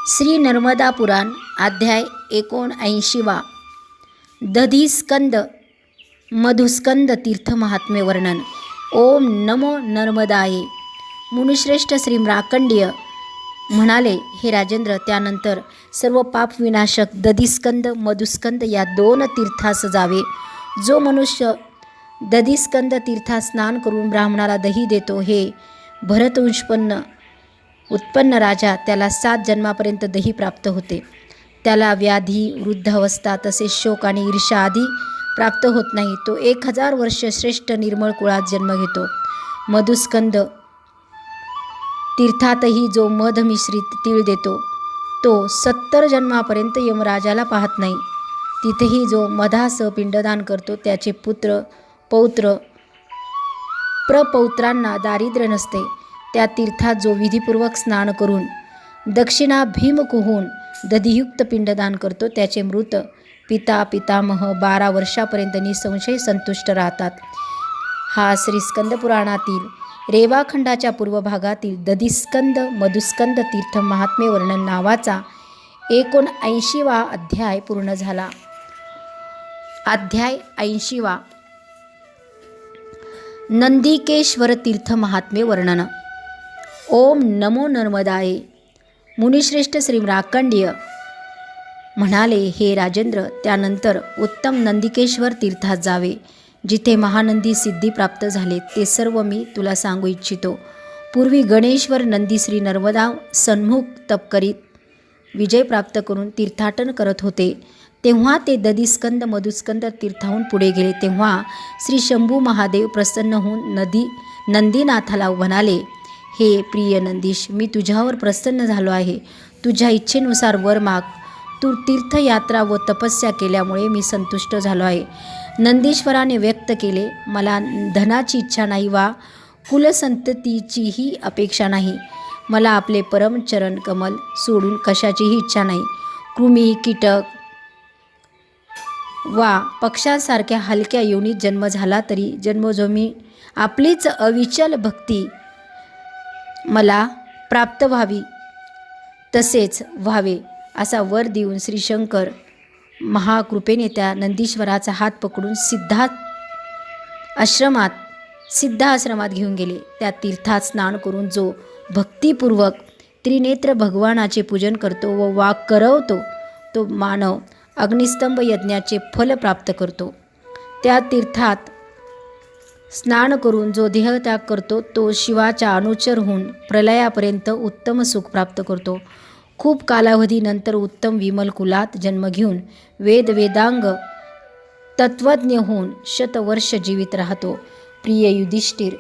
श्री नर्मदा पुराण अध्याय 79 दधिस्कंद मधुस्कंद तीर्थ महात्म्य वर्णन। ओम नमो नर्मदाये। मुनिश्रेष्ठ श्री मार्कंडेय म्हणाले, हे राजेंद्र, त्यानंतर सर्व पाप विनाशक दधिस्कंद मधुस्कंद या दोन तीर्थास जावे। जो मनुष्य दधिस्कंद तीर्थात स्नान करून ब्राह्मणाला दही देतो, हे भरतवंश उत्पन्न राजा, त्याला 7 जन्मापर्यंत दही प्राप्त होते। त्याला व्याधी, वृद्धावस्था तसेच शोक आणि ईर्ष्या आदी प्राप्त होत नाही। तो 1000 वर्ष श्रेष्ठ निर्मळ कुळात जन्म घेतो। मधुस्कंद तीर्थातही जो मध मिश्रित तीळ देतो, तो 70 जन्मापर्यंत यमराजाला पाहत नाही। तिथेही जो मधासह पिंडदान करतो, त्याचे पुत्र पौत्र प्रपौत्रांना दारिद्र्य नसते। त्या तीर्थात जो विधीपूर्वक स्नान करून दक्षिणाभिमुख होऊन दधियुक्त पिंडदान करतो, त्याचे मृत पिता पितामह 12 वर्षापर्यंत निसंशय संतुष्ट राहतात। हा श्री स्कंद पुराणातील रेवाखंडाच्या पूर्व भागातील दधिस्कंद मधुस्कंद तीर्थ महात्म्य वर्णन नावाचा 79वा अध्याय पूर्ण झाला। अध्याय 80 नंदिकेश्वर तीर्थ महात्म्य वर्णन। ओम नमो नर्मदाये। मुनिश्रेष्ठ श्री मार्कंडेय म्हणाले, हे राजेंद्र, त्यानंतर उत्तम नंदिकेश्वर तीर्थात जावे, जिथे महानंदी सिद्धी प्राप्त झाले। ते सर्व मी तुला सांगू इच्छितो। पूर्वी गणेश्वर नंदी श्री नर्मदा सन्मुख तप करीत विजय प्राप्त करून तीर्थाटन करत होते। तेव्हा ते दधिस्कंद मधुस्कंद तीर्थाहून पुढे गेले। तेव्हा श्री शंभू महादेव प्रसन्न होऊन नंदीनाथाला म्हणाले, हे प्रिय नंदीश, मी तुझ्यावर प्रसन्न झालो आहे। तुझ्या इच्छेनुसार वर माग। तू तीर्थयात्रा व तपस्या केल्यामुळे मी संतुष्ट झालो आहे। नंदीश्वराने व्यक्त केले, मला धनाची इच्छा नाही वा कुलसंततीचीही अपेक्षा नाही। मला आपले परम चरण कमल सोडून कशाचीही इच्छा नाही। कृमी, कीटक वा पक्षासारख्या हलक्या योनीत जन्म झाला तरी जन्मोजन्मी आपलीच अविचल भक्ती मला प्राप्त व्हावी, तसेच व्हावे असा वर देऊन श्री शंकर महाकृपेने त्या नंदीश्वराचा हात पकडून सिद्ध आश्रमात घेऊन गेले। त्या तीर्थात स्नान करून जो भक्तिपूर्वक त्रिनेत्र भगवानाचे पूजन करतो व वाक करवतो, तो मानव अग्निस्तंभ यज्ञाचे फल प्राप्त करतो। त्या तीर्थात स्नान करून जो देहत्याग करतो, तो शिवाचा अनुचर होऊन प्रलयापर्यंत उत्तम सुख प्राप्त करतो। खूप कालावधीनंतर उत्तम विमल कुलात जन्म घेऊन वेदांग तत्वज्ञ होऊन शतवर्ष जीवित राहतो। प्रिय युधिष्ठिर,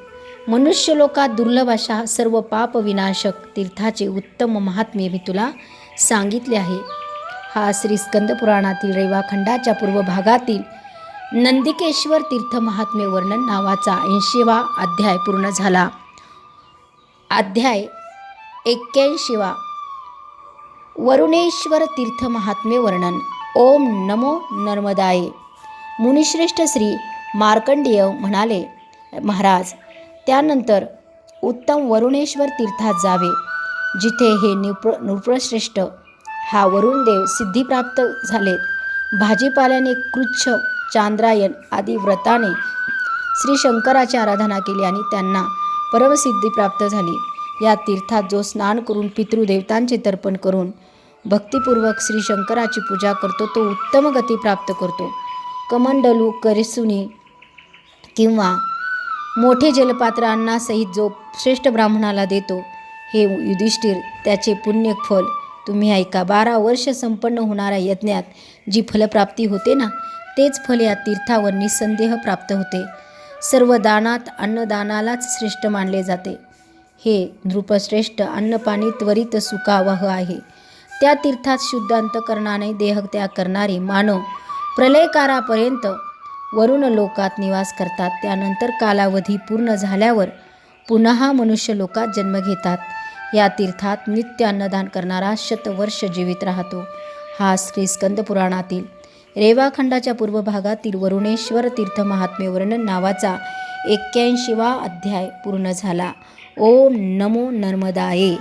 मनुष्यलोकात दुर्लभ अशा सर्व पाप विनाशक तीर्थाचे उत्तम महात्म्य मी तुला सांगितले आहे। हा श्री स्कंद पुराणातील रेवाखंडाच्या पूर्व भागातील नंदिकेश्वर तीर्थ महात्म्य वर्णन नावाचा 80वा अध्याय पूर्ण झाला। अध्याय 81 वरुणेश्वर तीर्थ महात्म्य वर्णन। ओम नमो नर्मदाये। मुनिश्रेष्ठ श्री मार्कंडेय म्हणाले, महाराज, त्यानंतर उत्तम वरुणेश्वर तीर्थात जावे, जिथे हे नृपश्रेष्ठ हा वरुणदेव सिद्धिप्राप्त झालेत। भाजीपाल्याने कृच्छ चांद्रायण आदी व्रताने श्री शंकराची आराधना केली आणि त्यांना परमसिद्धी प्राप्त झाली। या तीर्थात जो स्नान करून पितृदेवतांचे तर्पण करून भक्तिपूर्वक श्री शंकराची पूजा करतो, तो उत्तम गती प्राप्त करतो। कमंडलू करिसुनी किंवा मोठे जलपात्र अन्नासहित जो श्रेष्ठ ब्राह्मणाला देतो, हे युधिष्ठिर, त्याचे पुण्य फल तुम्ही ऐका। 12 वर्ष संपन्न होणाऱ्या यज्ञात जी फलप्राप्ती होते ना, तेच फल या तीर्थावर निसंदेह प्राप्त होते। सर्व दानात अन्नदानालाच श्रेष्ठ मानले जाते। हे नृपश्रेष्ठ, अन्नपाणी त्वरित सुखावह आहे। त्या तीर्थात शुद्ध अंतकरणाने देहत्याग करणारे मानव प्रलयकारापर्यंत वरुण लोकात निवास करतात। त्यानंतर कालावधी पूर्ण झाल्यावर पुन्हा मनुष्य लोकात जन्म घेतात। या तीर्थात नित्य अन्नदान करणारा शतवर्ष जीवित राहतो। हा श्री स्कंद पुराणातील रेवाखंडाच्या पूर्व भागातील वरुणेश्वर तीर्थ महात्म्य वर्णन नावाचा 81वा अध्याय पूर्ण झाला। ओम नमो नर्मदाये।